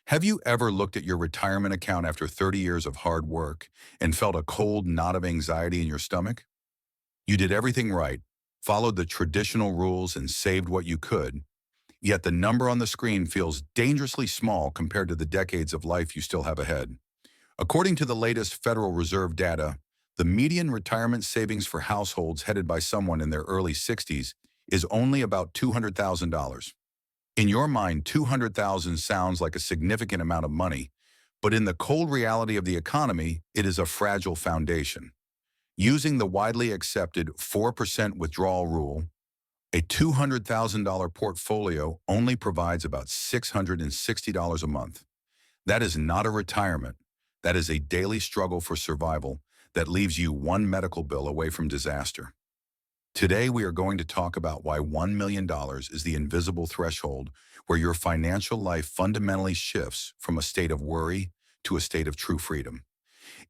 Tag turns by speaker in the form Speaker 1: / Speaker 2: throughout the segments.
Speaker 1: Have you ever looked at your retirement account after 30 years of hard work and felt a cold knot of anxiety in your stomach? You did everything right, followed the traditional rules and saved what you could, yet the number on the screen feels dangerously small compared to the decades of life you still have ahead. According to the latest Federal Reserve data, the median retirement savings for households headed by someone in their early 60s is only about $200,000. In your mind, 200,000 sounds like a significant amount of money, but in the cold reality of the economy, it is a fragile foundation. Using the widely accepted 4% withdrawal rule, a $200,000 portfolio only provides about $660 a month. That is not a retirement. That is a daily struggle for survival that leaves you one medical bill away from disaster. Today, we are going to talk about why $1 million is the invisible threshold where your financial life fundamentally shifts from a state of worry to a state of true freedom.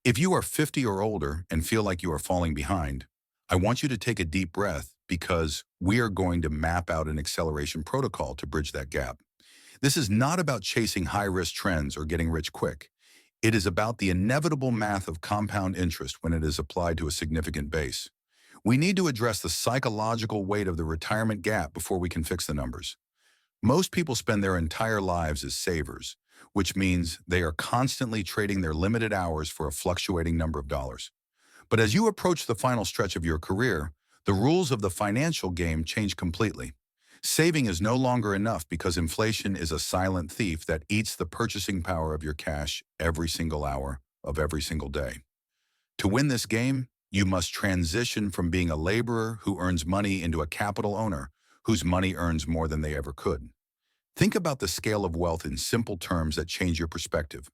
Speaker 1: If you are 50 or older and feel like you are falling behind, I want you to take a deep breath because we are going to map out an acceleration protocol to bridge that gap. This is not about chasing high-risk trends or getting rich quick. It is about the inevitable math of compound interest when it is applied to a significant base. We need to address the psychological weight of the retirement gap before we can fix the numbers. Most people spend their entire lives as savers, which means they are constantly trading their limited hours for a fluctuating number of dollars. But as you approach the final stretch of your career, the rules of the financial game change completely. Saving is no longer enough because inflation is a silent thief that eats the purchasing power of your cash every single hour of every single day. To win this game, you must transition from being a laborer who earns money into a capital owner whose money earns more than they ever could. Think about the scale of wealth in simple terms that change your perspective.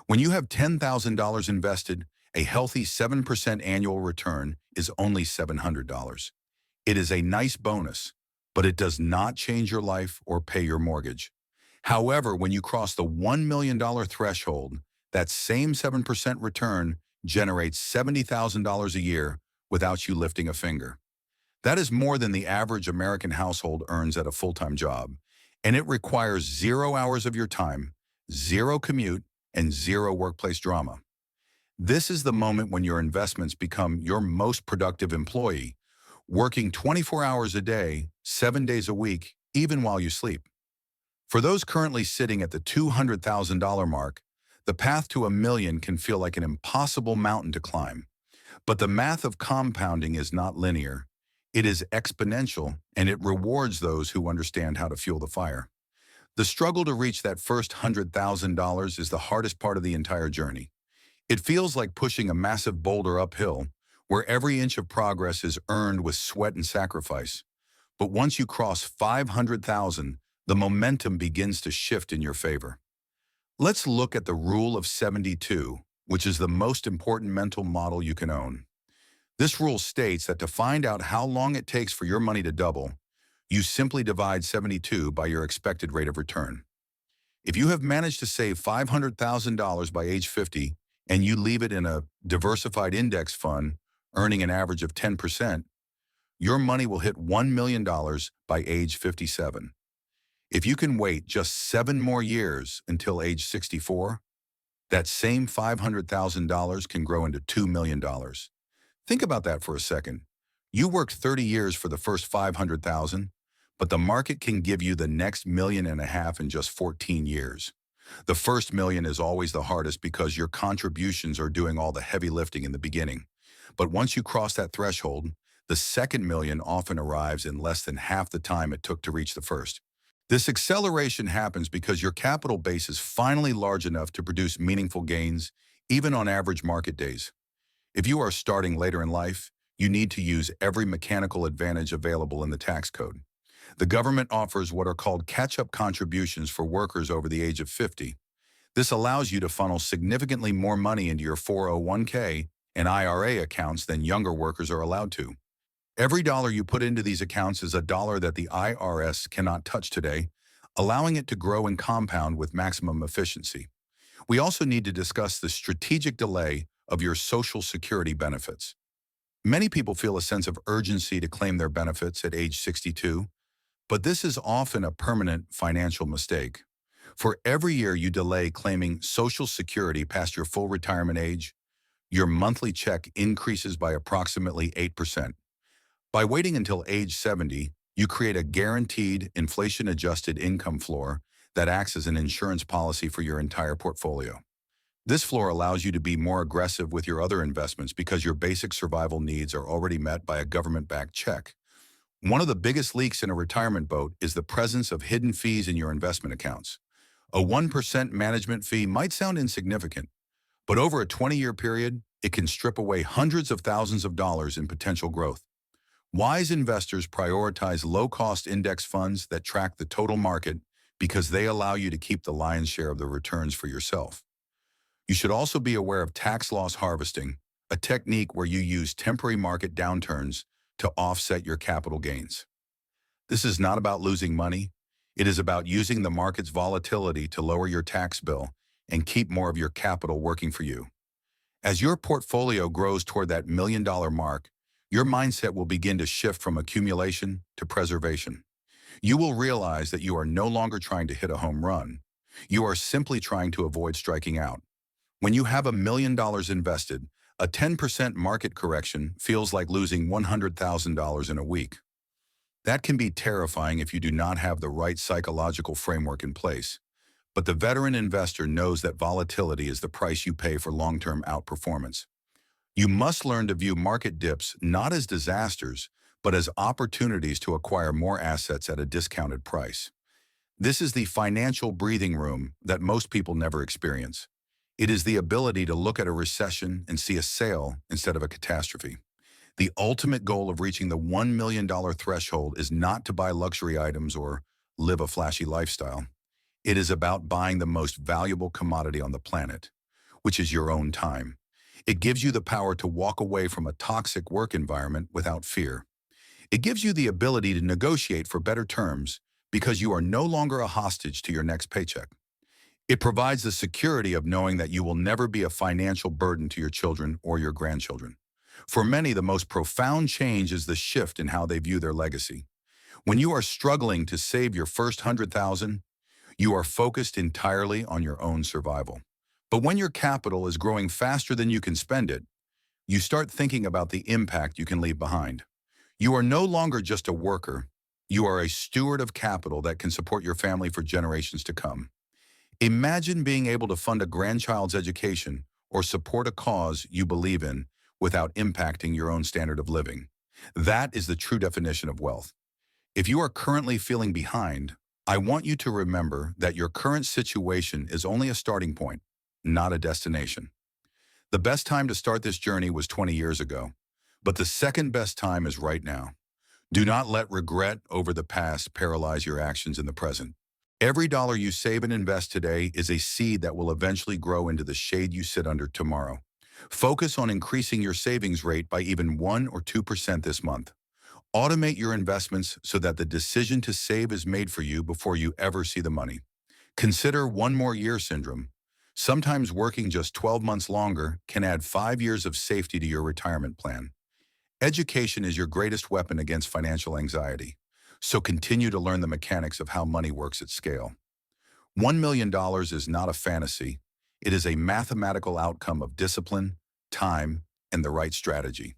Speaker 1: When you have $10,000 invested, a healthy 7% annual return is only $700. It is a nice bonus, but it does not change your life or pay your mortgage. However, when you cross the $1 million threshold, that same 7% return generates $70,000 a year without you lifting a finger. That is more than the average American household earns at a full-time job, and it requires 0 hours of your time, zero commute, and zero workplace drama. This is the moment when your investments become your most productive employee, working 24 hours a day, 7 days a week, even while you sleep. For those currently sitting at the $200,000 mark, the path to $1 million can feel like an impossible mountain to climb. But the math of compounding is not linear. It is exponential, and it rewards those who understand how to fuel the fire. The struggle to reach that first $100,000 is the hardest part of the entire journey. It feels like pushing a massive boulder uphill, where every inch of progress is earned with sweat and sacrifice. But once you cross 500,000, the momentum begins to shift in your favor. Let's look at the Rule of 72, which is the most important mental model you can own. This rule states that to find out how long it takes for your money to double, you simply divide 72 by your expected rate of return. If you have managed to save $500,000 by age 50 and you leave it in a diversified index fund, earning an average of 10%, your money will hit $1 million by age 57. If you can wait just 7 more years until age 64, that same $500,000 can grow into $2 million. Think about that for a second. You worked 30 years for the first 500,000, but the market can give you the next 1.5 million in just 14 years. The first million is always the hardest because your contributions are doing all the heavy lifting in the beginning. But once you cross that threshold, the second million often arrives in less than half the time it took to reach the first. This acceleration happens because your capital base is finally large enough to produce meaningful gains, even on average market days. If you are starting later in life, you need to use every mechanical advantage available in the tax code. The government offers what are called catch-up contributions for workers over the age of 50. This allows you to funnel significantly more money into your 401k and IRA accounts than younger workers are allowed to. Every dollar you put into these accounts is a dollar that the IRS cannot touch today, allowing it to grow and compound with maximum efficiency. We also need to discuss the strategic delay of your Social Security benefits. Many people feel a sense of urgency to claim their benefits at age 62, but this is often a permanent financial mistake. For every year you delay claiming Social Security past your full retirement age, your monthly check increases by approximately 8%. By waiting until age 70, you create a guaranteed, inflation-adjusted income floor that acts as an insurance policy for your entire portfolio. This floor allows you to be more aggressive with your other investments because your basic survival needs are already met by a government-backed check. One of the biggest leaks in a retirement boat is the presence of hidden fees in your investment accounts. A 1% management fee might sound insignificant, but over a 20-year period, it can strip away hundreds of thousands of dollars in potential growth. Wise investors prioritize low-cost index funds that track the total market because they allow you to keep the lion's share of the returns for yourself. You should also be aware of tax loss harvesting, a technique where you use temporary market downturns to offset your capital gains. This is not about losing money. It is about using the market's volatility to lower your tax bill and keep more of your capital working for you. As your portfolio grows toward that $1 million mark, your mindset will begin to shift from accumulation to preservation. You will realize that you are no longer trying to hit a home run. You are simply trying to avoid striking out. When you have $1 million invested, a 10% market correction feels like losing $100,000 in a week. That can be terrifying if you do not have the right psychological framework in place. But the veteran investor knows that volatility is the price you pay for long-term outperformance. You must learn to view market dips not as disasters, but as opportunities to acquire more assets at a discounted price. This is the financial breathing room that most people never experience. It is the ability to look at a recession and see a sale instead of a catastrophe. The ultimate goal of reaching the $1 million threshold is not to buy luxury items or live a flashy lifestyle. It is about buying the most valuable commodity on the planet, which is your own time. It gives you the power to walk away from a toxic work environment without fear. It gives you the ability to negotiate for better terms because you are no longer a hostage to your next paycheck. It provides the security of knowing that you will never be a financial burden to your children or your grandchildren. For many, the most profound change is the shift in how they view their legacy. When you are struggling to save your first 100,000, you are focused entirely on your own survival. But when your capital is growing faster than you can spend it, you start thinking about the impact you can leave behind. You are no longer just a worker. You are a steward of capital that can support your family for generations to come. Imagine being able to fund a grandchild's education or support a cause you believe in without impacting your own standard of living. That is the true definition of wealth. If you are currently feeling behind, I want you to remember that your current situation is only a starting point, not a destination. The best time to start this journey was 20 years ago, but the second best time is right now. Do not let regret over the past paralyze your actions in the present. Every dollar you save and invest today is a seed that will eventually grow into the shade you sit under tomorrow. Focus on increasing your savings rate by even 1 or 2% this month. Automate your investments so that the decision to save is made for you before you ever see the money. Consider one more year syndrome. Sometimes working just 12 months longer can add 5 years of safety to your retirement plan. Education is your greatest weapon against financial anxiety, so continue to learn the mechanics of how money works at scale. $1 million is not a fantasy. It is a mathematical outcome of discipline, time, and the right strategy.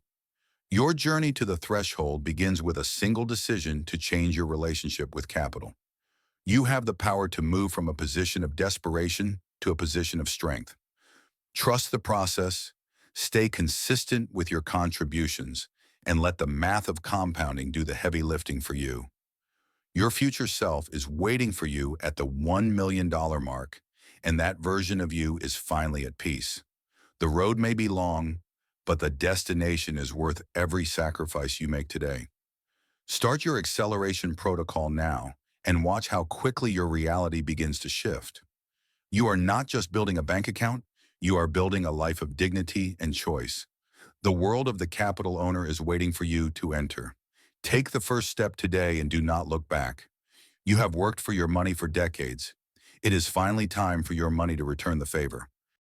Speaker 1: Your journey to the threshold begins with a single decision to change your relationship with capital. You have the power to move from a position of desperation to a position of strength. Trust the process, stay consistent with your contributions, and let the math of compounding do the heavy lifting for you. Your future self is waiting for you at the $1 million mark, and that version of you is finally at peace. The road may be long, but the destination is worth every sacrifice you make today. Start your acceleration protocol now and watch how quickly your reality begins to shift. You are not just building a bank account, you are building a life of dignity and choice. The world of the capital owner is waiting for you to enter. Take the first step today and do not look back. You have worked for your money for decades. It is finally time for your money to return the favor.